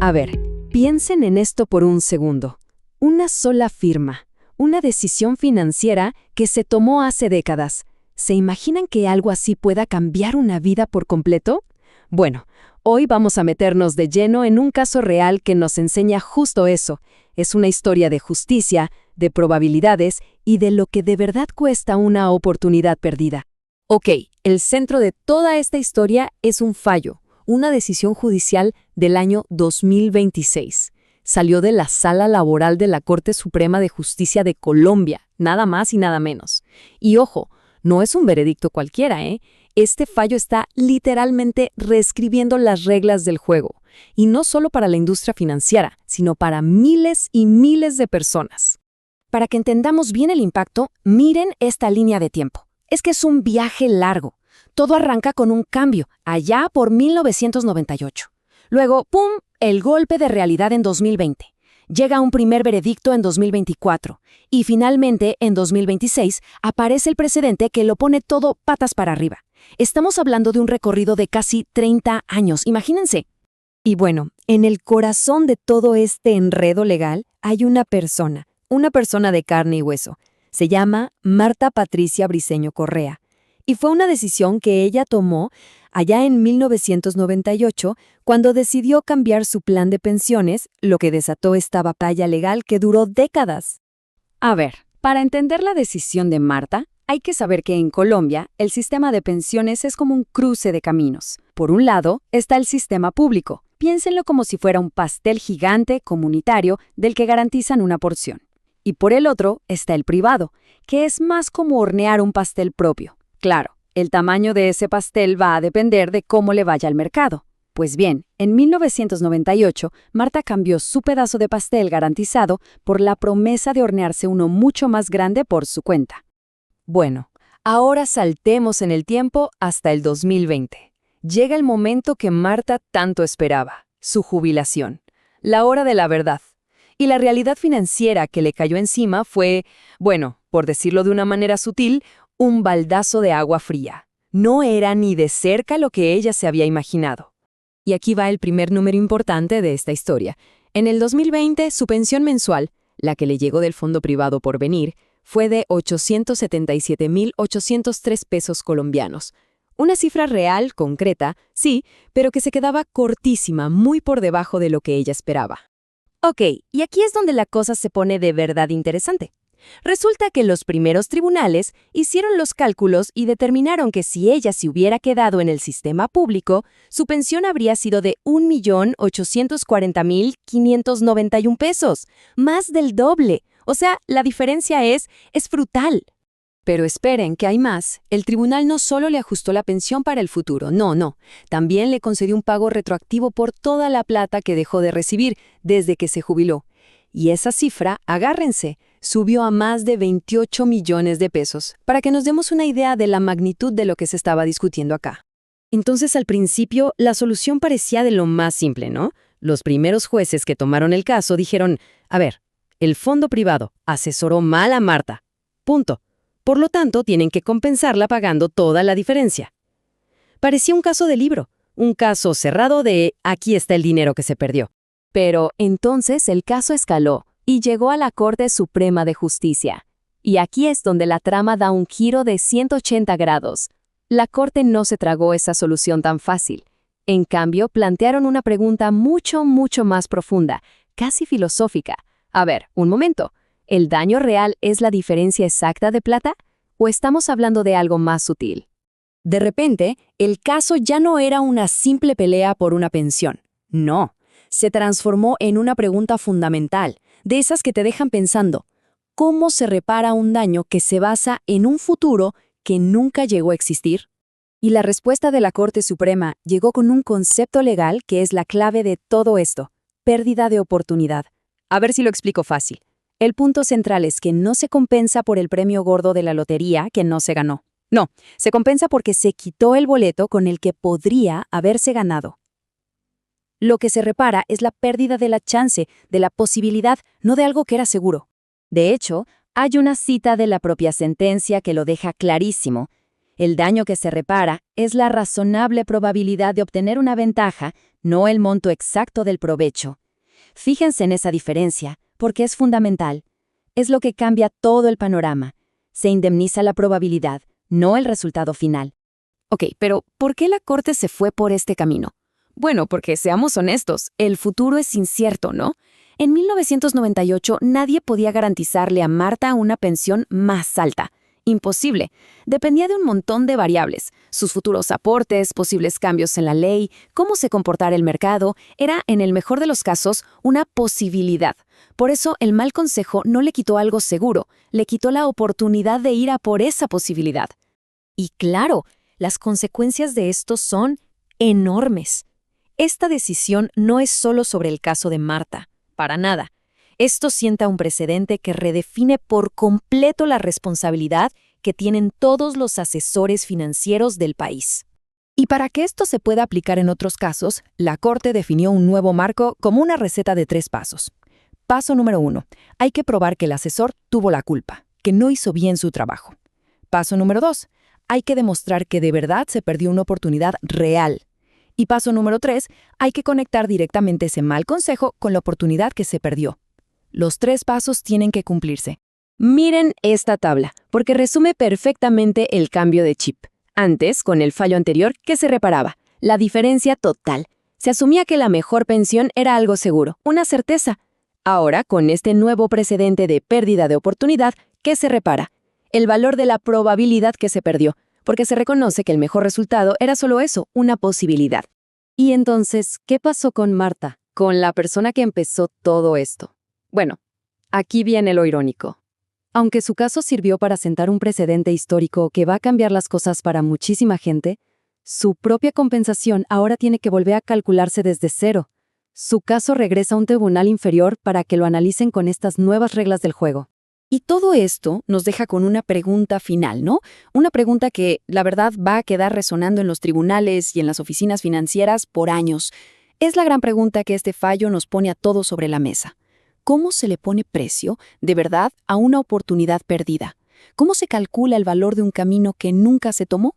A ver, piensen en esto por un segundo. Una sola firma, una decisión financiera que se tomó hace décadas. ¿Se imaginan que algo así pueda cambiar una vida por completo? Bueno, hoy vamos a meternos de lleno en un caso real que nos enseña justo eso. Es una historia de justicia, de probabilidades y de lo que de verdad cuesta una oportunidad perdida. Ok, el centro de toda esta historia es un fallo, una decisión judicial del año 2026. Salió de la Sala Laboral de la Corte Suprema de Justicia de Colombia, nada más y nada menos. Y ojo, no es un veredicto cualquiera, ¿eh? Este fallo está literalmente reescribiendo las reglas del juego, y no solo para la industria financiera, sino para miles y miles de personas. Para que entendamos bien el impacto, miren esta línea de tiempo. Es que es un viaje largo. Todo arranca con un cambio, allá por 1998. Luego, ¡pum!, el golpe de realidad en 2020. Llega un primer veredicto en 2024. Y finalmente, en 2026, aparece el precedente que lo pone todo patas para arriba. Estamos hablando de un recorrido de casi 30 años, imagínense. Y bueno, en el corazón de todo este enredo legal hay una persona de carne y hueso. Se llama Marta Patricia Briceño Correa. Y fue una decisión que ella tomó allá en 1998, cuando decidió cambiar su plan de pensiones, lo que desató esta batalla legal que duró décadas. A ver, para entender la decisión de Marta, hay que saber que en Colombia el sistema de pensiones es como un cruce de caminos. Por un lado está el sistema público. Piénsenlo como si fuera un pastel gigante comunitario del que garantizan una porción. Y por el otro está el privado, que es más como hornear un pastel propio. Claro, el tamaño de ese pastel va a depender de cómo le vaya al mercado. Pues bien, en 1998, Marta cambió su pedazo de pastel garantizado por la promesa de hornearse uno mucho más grande por su cuenta. Bueno, ahora saltemos en el tiempo hasta el 2020. Llega el momento que Marta tanto esperaba, su jubilación, la hora de la verdad. Y la realidad financiera que le cayó encima fue, bueno, por decirlo de una manera sutil, un baldazo de agua fría. No era ni de cerca lo que ella se había imaginado. Y aquí va el primer número importante de esta historia. En el 2020, su pensión mensual, la que le llegó del fondo privado Porvenir, fue de 877.803 pesos colombianos. Una cifra real, concreta, sí, pero que se quedaba cortísima, muy por debajo de lo que ella esperaba. Ok, y aquí es donde la cosa se pone de verdad interesante. Resulta que los primeros tribunales hicieron los cálculos y determinaron que si ella se hubiera quedado en el sistema público, su pensión habría sido de 1.840.591 pesos, más del doble. O sea, la diferencia es brutal. Pero esperen, que hay más. El tribunal no solo le ajustó la pensión para el futuro, no. También le concedió un pago retroactivo por toda la plata que dejó de recibir desde que se jubiló. Y esa cifra, agárrense, subió a más de 28 millones de pesos, para que nos demos una idea de la magnitud de lo que se estaba discutiendo acá. Entonces, al principio, la solución parecía de lo más simple, ¿no? Los primeros jueces que tomaron el caso dijeron, a ver, el fondo privado asesoró mal a Marta. Punto. Por lo tanto, tienen que compensarla pagando toda la diferencia. Parecía un caso de libro, un caso cerrado de aquí está el dinero que se perdió. Pero entonces el caso escaló y llegó a la Corte Suprema de Justicia. Y aquí es donde la trama da un giro de 180 grados. La Corte no se tragó esa solución tan fácil. En cambio, plantearon una pregunta mucho más profunda, casi filosófica. A ver, un momento. ¿El daño real es la diferencia exacta de plata? ¿O estamos hablando de algo más sutil? De repente, el caso ya no era una simple pelea por una pensión. No. Se transformó en una pregunta fundamental, de esas que te dejan pensando, ¿cómo se repara un daño que se basa en un futuro que nunca llegó a existir? Y la respuesta de la Corte Suprema llegó con un concepto legal que es la clave de todo esto: pérdida de oportunidad. A ver si lo explico fácil. El punto central es que no se compensa por el premio gordo de la lotería que no se ganó. No, se compensa porque se quitó el boleto con el que podría haberse ganado. Lo que se repara es la pérdida de la chance, de la posibilidad, no de algo que era seguro. De hecho, hay una cita de la propia sentencia que lo deja clarísimo. El daño que se repara es la razonable probabilidad de obtener una ventaja no el monto exacto del provecho. Fíjense en esa diferencia, porque es fundamental. Es lo que cambia todo el panorama. Se indemniza la probabilidad, no el resultado final. Ok, pero ¿por qué la Corte se fue por este camino? Bueno, porque seamos honestos, el futuro es incierto, ¿no? En 1998 nadie podía garantizarle a Marta una pensión más alta. Imposible. Dependía de un montón de variables. Sus futuros aportes, posibles cambios en la ley, cómo se comportara el mercado, era, en el mejor de los casos, una posibilidad. Por eso, el mal consejo no le quitó algo seguro, le quitó la oportunidad de ir a por esa posibilidad. Y claro, las consecuencias de esto son enormes. Esta decisión no es solo sobre el caso de Marta, para nada. Esto sienta un precedente que redefine por completo la responsabilidad que tienen todos los asesores financieros del país. Y para que esto se pueda aplicar en otros casos, la Corte definió un nuevo marco como una receta de 3 pasos. Paso número 1. Hay que probar que el asesor tuvo la culpa, que no hizo bien su trabajo. Paso número 2. Hay que demostrar que de verdad se perdió una oportunidad real. Y paso número 3. Hay que conectar directamente ese mal consejo con la oportunidad que se perdió. Los 3 pasos tienen que cumplirse. Miren esta tabla, porque resume perfectamente el cambio de chip. Antes, con el fallo anterior, ¿qué se reparaba? La diferencia total. Se asumía que la mejor pensión era algo seguro, una certeza. Ahora, con este nuevo precedente de pérdida de oportunidad, ¿qué se repara? El valor de la probabilidad que se perdió, porque se reconoce que el mejor resultado era solo eso, una posibilidad. Y entonces, ¿qué pasó con Marta, con la persona que empezó todo esto? Bueno, aquí viene lo irónico. Aunque su caso sirvió para sentar un precedente histórico que va a cambiar las cosas para muchísima gente, su propia compensación ahora tiene que volver a calcularse desde cero. Su caso regresa a un tribunal inferior para que lo analicen con estas nuevas reglas del juego. Y todo esto nos deja con una pregunta final, ¿no? Una pregunta que, la verdad, va a quedar resonando en los tribunales y en las oficinas financieras por años. Es la gran pregunta que este fallo nos pone a todos sobre la mesa. ¿Cómo se le pone precio, de verdad, a una oportunidad perdida? ¿Cómo se calcula el valor de un camino que nunca se tomó?